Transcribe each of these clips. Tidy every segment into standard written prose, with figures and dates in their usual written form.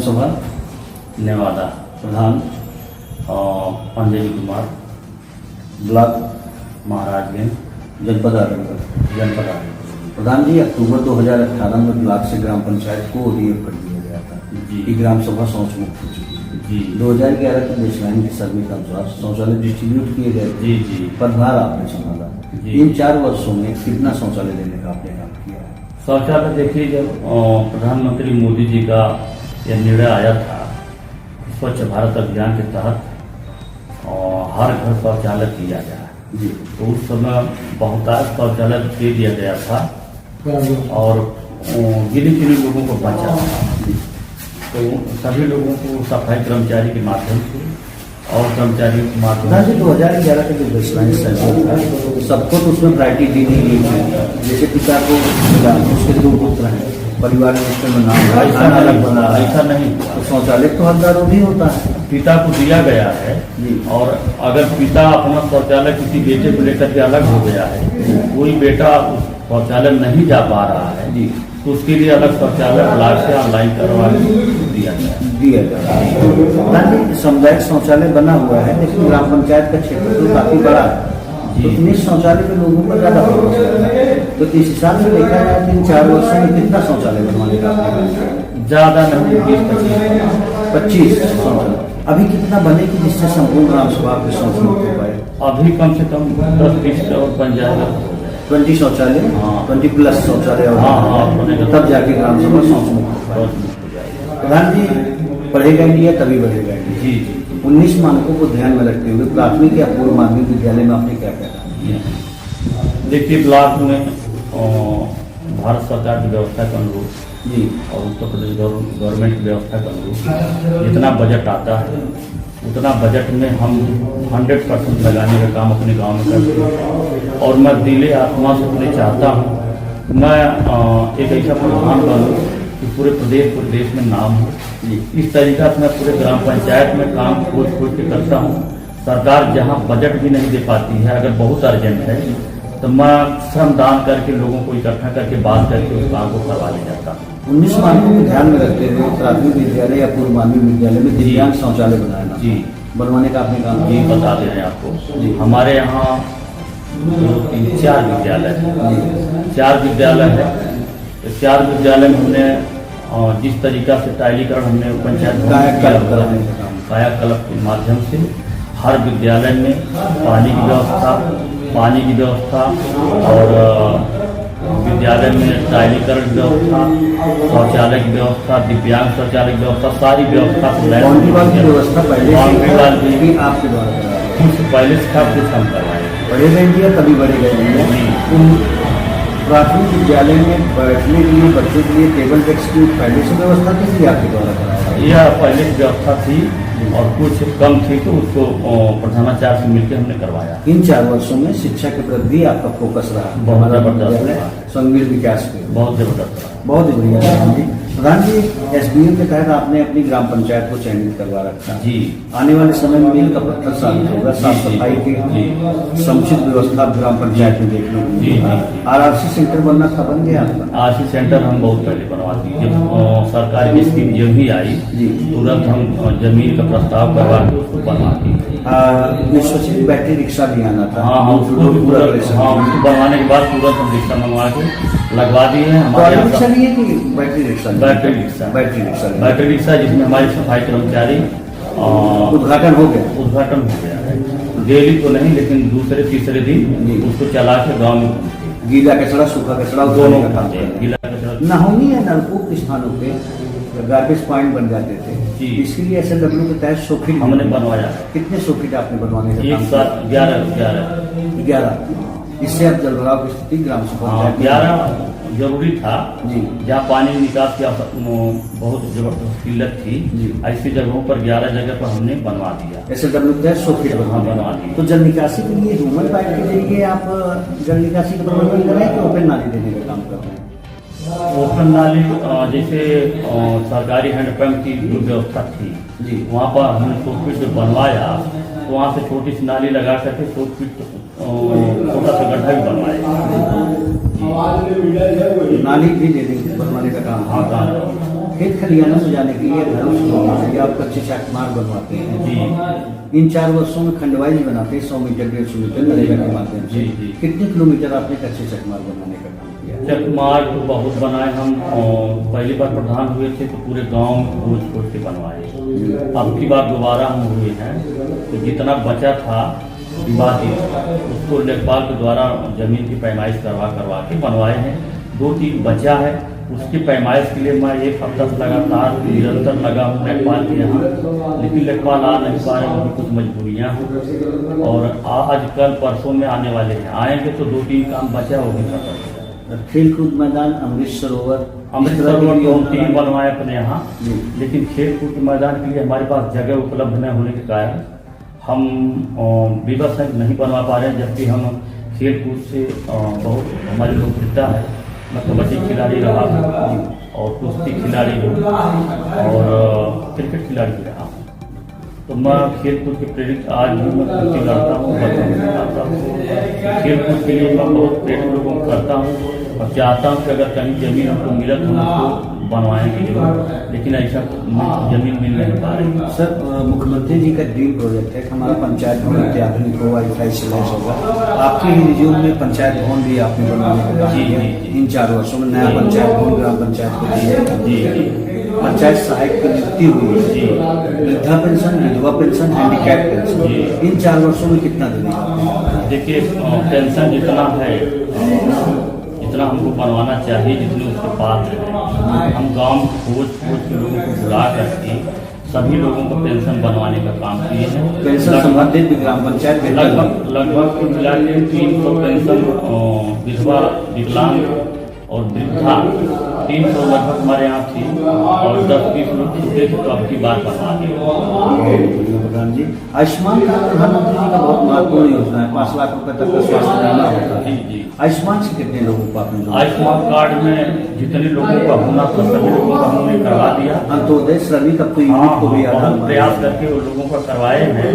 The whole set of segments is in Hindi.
सभा नेवादा प्रधान अंजलि कुमार, ब्लॉक महाराजगंज, जनपद आजमगढ़। प्रधान जी, अक्टूबर 2018 में ब्लॉक से ग्राम पंचायत को ओडीएफ कर दिया गया था कि ग्राम सभा शौच मुक्त हो चुकी है जी। 2011 के बेसलाइन के सर्वे के अनुसार शौचालय डिस्ट्रीब्यूट किए गए जी जी, पदभार आपने संभाला। इन 4 वर्षों में कितना शौचालय देने का आपने काम किया है? शौचालय देखिए, जब प्रधानमंत्री मोदी जी का यह निर्णय आया था स्वच्छ भारत अभियान के तहत हर घर शौचालय किया गया जी, तो उस समय बहुतायत शौचालय दे दिया गया था और गिने चुने लोगों को बचा था। तो सभी लोगों को सफाई कर्मचारी के माध्यम से और कर्मचारियों के माध्यम से 2011 का जो बेसलाइन सर्वे था सबको तो उसमें प्रायोरिटी दी नहीं गई थी। जैसे पिता को मिला, उसके 2 पुत्र हैं, परिवार में नाम अलग बना, ऐसा नहीं। तो शौचालय तो हकदारों भी होता है, पिता को दिया गया है और अगर पिता अपना शौचालय किसी बेटे को लेकर के अलग हो गया है, कोई बेटा उस शौचालय नहीं जा पा रहा है जी, तो उसके लिए अलग शौचालय ब्लॉक से ऑनलाइन करवा दिया गया। सामुदायिक शौचालय बना हुआ है, लेकिन ग्राम पंचायत का क्षेत्र तो काफी बड़ा है, तो इतने शौचालय में लोगों का ज्यादा फोकस रहता है। तो इस हिसाब से देखा जाए कि इन 4 वर्षों में कितना शौचालय बनवाने का ज्यादा नहीं, 20-25 शौचालय। अभी कितना बने कि जिससे संपूर्ण ग्राम सभा पे शौच मुक्त हो पाए? अभी कम से कम 10-20 और बन जाएगा। 20 शौचालय, 20+ शौचालय तब जाके ग्राम सभा शौच मुक्त हो जाएगा। प्रधान जी, पढ़ेगा इंडिया तभी बढ़ेगा इंडिया जी जी। 19 मानकों को ध्यान में रखते हुए प्राथमिक या पूर्व माध्यमिक विद्यालय में आपने क्या क्या काम किया? देखिए, ब्लॉक में भारत सरकार की व्यवस्था के अनुरूप जी और उत्तर प्रदेश गवर्नमेंट की व्यवस्था के अनुरूप जितना बजट आता है उतना बजट में हम 100% लगाने का काम अपने गांव में करते हैं। और मैं दिले आत्मा से अपने चाहता हूँ मैं एक ऐसा प्रधान बनूँ कि पूरे प्रदेश में नाम हो। इस तरीका से मैं पूरे ग्राम पंचायत में काम खोज के करता हूँ। सरकार जहाँ बजट भी नहीं दे पाती है, अगर बहुत अर्जेंट है तो मैं श्रमदान करके लोगों को इकट्ठा करके बात करके उस काम को करवा ले जाता हूँ। 19 मानकों को ध्यान में रखते हुए प्राथमिक विद्यालय या पूर्व माध्यमिक विद्यालय में दिव्यांग शौचालय बनाना जी बनवाने का आपने काम जी बता दे रहे हैं आपको। हमारे यहाँ 4 विद्यालय है, 4 विद्यालय है। 4 विद्यालय में हमने जिस तरीका से टाइलीकरण हमने पंचायत कायाकल्प के माध्यम से हर विद्यालय में पानी की व्यवस्था और विद्यालय में टाइलीकरण की व्यवस्था, शौचालय की व्यवस्था, दिव्यांग शौचालय की व्यवस्था, सारी व्यवस्था व्यवस्था पहले से था, कुछ हम करवाए। बढ़ेगा इंडिया तभी बढ़ेगा इंडिया। प्राथमिक विद्यालय में बैठने के लिए बच्चों के लिए टेबल डेस्क की पहले से व्यवस्था थी आपके द्वारा कराया? यह पहले की व्यवस्था थी और कुछ कम थी, तो उसको प्रधानाचार्य से मिलकर हमने करवाया। इन 4 वर्षों में शिक्षा के प्रति भी आपका फोकस रहा? बहुत जबरदस्त, संगीत विकास पे बहुत जबरदस्त रहा। बहुत ही बढ़िया। प्रधान जी, SBU के तहत आपने अपनी ग्राम पंचायत को चयनित करवा रखा जी। आने वाले समय में मील का पत्थर साबित होगा, साफ सफाई की समुचित व्यवस्था ग्राम पंचायत में देखने को मिलेगी। RRC सेंटर बनना था, बन गया आपका? RRC सेंटर हम बहुत पहले बनवा दिए। जब सरकार की स्कीम जब ही आई तुरंत हम जमीन का प्रस्ताव करवा के उसको बनवा दिए। विश्वचित बैटरी रिक्शा भी आना था। हाँ, उसको बनवाने के बाद तुरंत हम रिक्शा मंगवा के लगवा दिए हैं। हमारे रिक्शा नहीं है कि बैटरी रिक्शा? बैटरी रिक्शा जिसमें हमारी सफाई कर्मचारी उद्घाटन हो गया है। डेली तो नहीं, लेकिन दूसरे तीसरे दिन उसको चला के गाँव में गीला कचरा सूखा कचरा दोनों का काम है। गीला कचरा नहोनी या नलकूप स्थानों पे गार्बेज पॉइंट बन जाते थे, इसके लिए SLW के तहत सोफिट हमने बनवाया। कितने सोफिट आपने बनवाने का काम? 11। इससे अब जल भराव की स्थिति ग्राम सभा 11 जरूरी था जी, जहाँ पानी निकास की बहुत जबरदस्त किल्लत थी। ऐसी जगहों पर 11 जगह पर हमने बनवा दिया। SLW के तहत सोफिट बनवा दिया। तो जल निकासी के लिए ह्यूमन पाइप के जरिए आप जल निकासी का प्रबंधन कर रहे हैं कि ओपन नाली देने का काम कर रहे हैं? ओपन नाली जैसे सरकारी हैंडपंप की जो व्यवस्था थी जी, वहाँ पर हमने 100 फीट जो बनवाया तो वहाँ से छोटी सी नाली लगा करके 100 फीट छोटा सा गड्ढा भी बनवाया। नाली भी बनवाने का काम? हाँ, खेत खलिहानों में जाने के लिए घरों से लोग आते हैं, आप कच्चे चाकमार बनवाते हैं जी। इन 4 वर्षों में खंडवाइज बनाते हैं 100 मीटर 150 मीटर नरेगा के माध्यम से। जी, जी। कितने किलोमीटर आपने कच्चे चकमार बनाने का काम किया? चकमार तो बहुत बनाए हम। पहली बार प्रधान हुए थे तो पूरे गांव में खोज खोज के बनवाए। अब की बार दोबारा हम हुए हैं तो जितना बचा था विवादित उसको लेखपाल के द्वारा जमीन की पैमाइश करवा के बनवाए हैं। 2-3 बचा है, उसकी पैमाइश के लिए मैं 1 हफ्ता से लगातार निरंतर लगा हूँ लेखपाल के यहाँ, लेकिन लेखपाल आ नहीं पा रहे, उनकी कुछ मजबूरियाँ हैं और आज कल परसों में आने वाले हैं। आएंगे तो 2-3 काम बचा होगी खत्म। खेल कूद मैदान अमृत सरोवर तो हम 3 बनवाए अपने यहाँ, जी। लेकिन खेल कूद के मैदान के लिए हमारे पास जगह उपलब्ध न होने के कारण हम विवश नहीं बनवा पा रहे हैं, जबकि हम खेल कूद से बहुत हमारी लोकप्रियता है। मैं कबड्डी खिलाड़ी रहा हूँ और कुश्ती खिलाड़ी हूँ और क्रिकेट खिलाड़ी भी रहा हूँ, तो मैं खेल कूद के प्रेरित आज भी मैं कुश्ती लड़ता हूँ, बर्तन खिलाता हूँ। खेल कूद के लिए मैं बहुत प्रेरित लोगों को करता हूँ और चाहता हूँ कि अगर कहीं जमीन हमको मिले तो हम उसको बनवाएंगे जरूर, लेकिन ऐसा जमीन मिल नहीं पा रही। सर मुख्यमंत्री जी का ड्रीम प्रोजेक्ट है कि हमारा पंचायत भवन अत्याधुनिक हो, वाईफाई से लैस होगा। आपके ही रिज्यूम में पंचायत भवन भी आपने बनवाने का काम किया इन 4 वर्षों में। नया पंचायत भवन ग्राम पंचायत को दिया है, पंचायत सहायक की नियुक्ति हुई है, वृद्धा पेंशन, विधवा पेंशन, हैंडीकैप पेंशन इन 4 वर्षों में कितना देने? देखिए पेंशन जितना है जितना हमको बनवाना चाहिए, जितने उसके पास है, हम गांव में खोज के लोगों को बुला करके सभी लोगों को पेंशन बनवाने का काम किए हैं। पेंशन संबंधित ग्राम पंचायत लगभग मिला के 300 पेंशन विधवा, विकलांग और वृद्धा 300 लगभग हमारे यहाँ थी और 10-20 लोग छूटे थे, तो अब की बात बनवा दी। प्रधान जी, आयुष्मान कार्ड प्रधानमंत्री जी का बहुत महत्वपूर्ण योजना है। 5 लाख रुपए तक का स्वास्थ्य बीमा होता है। जी। आयुष्मान से कितने लोगों को आपने जोड़ा? आयुष्मान कार्ड में जितने लोगों का होना था सभी लोगों का हमने करवा दिया। अंत्योदय श्रमिक अब तो यूनिट को भी बहुत प्रयास करके वो लोगों का करवाए हैं।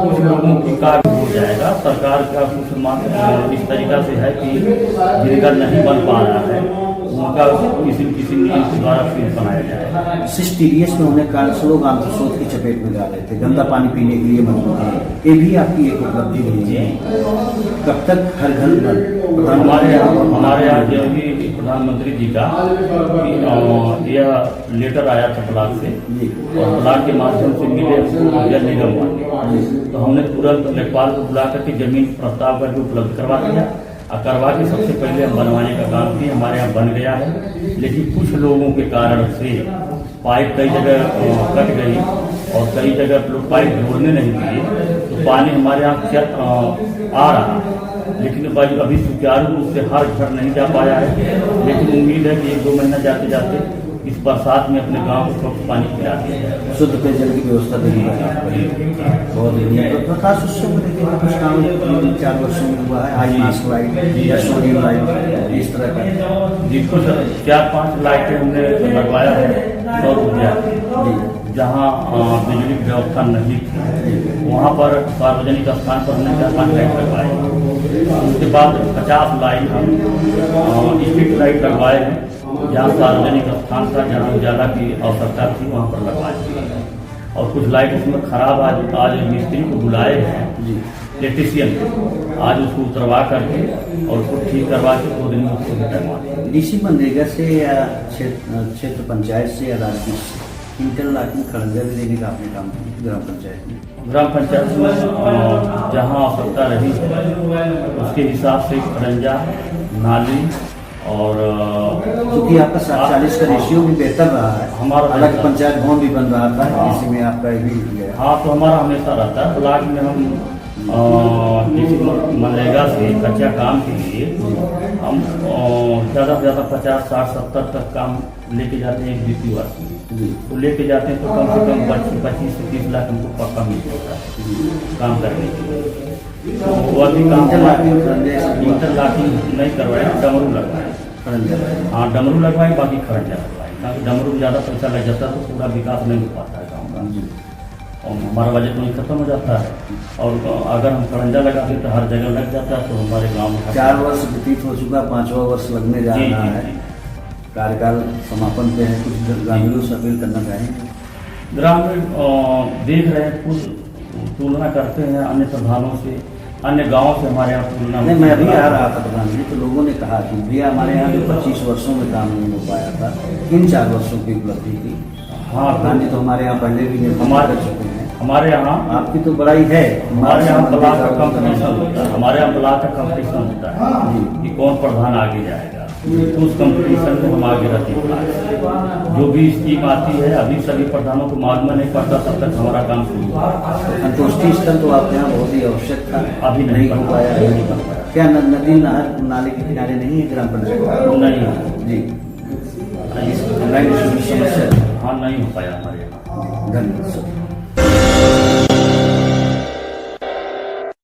कुछ लोगों की कार्ड हो जाएगा। सरकार का कुछ इस तरीका से है कि जिनका नहीं बन पा रहा है उनका किसी नियम के द्वारा फिर बनाया जाएगा। सिस्टीरियस में होने के कारण से लोग आंत्रशोथ की चपेट में जा रहे थे, गंदा पानी पीने के लिए मजबूर थे। ये भी आपकी एक उपलब्धि रही है। कब तक हर घर हमारे यहाँ जो भी प्रधानमंत्री जी का यह लेटर आया था ब्लॉक से और ब्लॉक के माध्यम से मिले जल निगम वाले, तो हमने तुरंत लेखपाल को बुला करके जमीन प्रस्ताव करके उपलब्ध करवा दिया और करवा के सबसे पहले हम बनवाने का काम किया। हमारे यहाँ बन गया है, लेकिन कुछ लोगों के कारण से पाइप कई जगह कट गई और कई जगह लोग पाइप जोड़ने नहीं दिए, तो पानी हमारे यहाँ आ रहा है, लेकिन अभी सुचारू रूप से हर घर नहीं जा पाया है। लेकिन उम्मीद है कि 1-2 महीना जाते जाते इस बरसात में अपने गांव को स्वच्छ पानी पिला दिया जाए, शुद्ध पेयजल की व्यवस्था देने का काम करें। बहुत ही प्रकाश उत्सव में देखिए कुछ काम 4 वर्षों में हुआ है। हाई मास्क लाइट या सोडियम लाइट इस तरह का जिसको 4-5 लाइटें हमने लगवाया है 100 रुपया, जहाँ बिजली की व्यवस्था नहीं थी वहाँ पर सार्वजनिक स्थान पर हमने 4-5 लाइट लगवाए। उसके बाद 50 लाइट हम स्ट्रीट लाइट लगवाए हैं, जहाँ सार्वजनिक स्थान था, जहाँ उजाला की आवश्यकता थी वहाँ पर लगवाए हैं। और कुछ लाइट उसमें खराब आज मिस्त्री को बुलाए हैं इलेक्ट्रीशियन, आज उसको उतरवा करके और उसको ठीक करवा के 2 दिन में उसको करवा डीसी मनरेगा से या क्षेत्र पंचायत से या राज्य इंटरलॉकिंग खड़ंजा भी देने का आपने काम किया ग्राम पंचायत में? ग्राम पंचायत में जहाँ आवश्यकता रही है उसके हिसाब से खड़ंजा, नाली और क्योंकि आपका 40 का रेशियो भी बेहतर रहा है। हमारा अलग पंचायत भवन भी बन रहा था, इसी में आपका भी गया। हाँ, तो हमारा हमेशा रहता है ब्लॉक में। हम मनरेगा से कच्चा काम के लिए हम ज़्यादा से ज़्यादा 50, 60, 70 तक काम लेके जाते हैं। एक द्वितीय वर्ष में तो लेके जाते हैं तो कम से कम 25 से 30 लाख हमको पक्का मिल जाता है काम करने के लिए। तो वो अभी काम इंटरलॉकिंग नहीं करवाए, डमरू लगवाए। हाँ, डमरू लगवाए, बाकी खरंजा लगवाए, क्योंकि डमरू में ज़्यादा पैसा लग जाता है तो पूरा विकास नहीं हो पाता है गाँव का और हमारा बजट वहीं खत्म हो जाता है। और अगर हम खरंजा लगाते तो हर जगह लग जाता है, तो हमारे गाँव में 4 वर्ष व्यतीत हो चुका, 5वां वर्ष लगने जा रहा है। क्या आपका 47 का रेशियो भी बेहतर रहा है? अलग पंचायत भवन भी बन रहा था, इसी में आपका भी गया। हाँ, तो हमारा हमेशा रहता है ब्लॉक में। हम कार्यकाल समापन पे है, कुछ ग्रामीणों से अपील करना चाहेंगे? ग्रामीण देख रहे हैं, कुछ तुलना करते हैं अन्य प्रधानों से, अन्य गांवों से हमारे यहाँ तुलना नहीं, मैं अभी आ रहा था प्रधान जी, तो लोगों ने कहा कि भैया हमारे यहाँ जो 25 वर्षों में काम नहीं हो पाया था, इन 4 वर्षों की उपलब्धि थी। हाँ, प्रधान जी तो हमारे यहाँ पहले भी निर्माण कर चुके हैं। हमारे यहाँ आपकी तो बड़ाई है। हमारे यहाँ ब्लॉक का कंपटीशन होता है, हमारे यहाँ ब्लॉक का कंपटीशन होता है जी। कि कौन प्रधान आगे जाएगा, तो उस कंपटीशन में हम आगे रहते हैं। जो भी स्कीम आती है, अभी सभी प्रधानों को मालूम नहीं पड़ता, तब तक हमारा काम शुरू हुआ। संतुष्टि स्थल तो आपके यहाँ बहुत ही आवश्यक था, अभी नहीं हो पाया। नहीं बन पाया। क्या नदी नहर नाले के किनारे नहीं है ग्राम पंचायत? नहीं जी, इस लाइन की समस्या? हाँ, नहीं हो पाया हमारे यहाँ। धन्यवाद सर।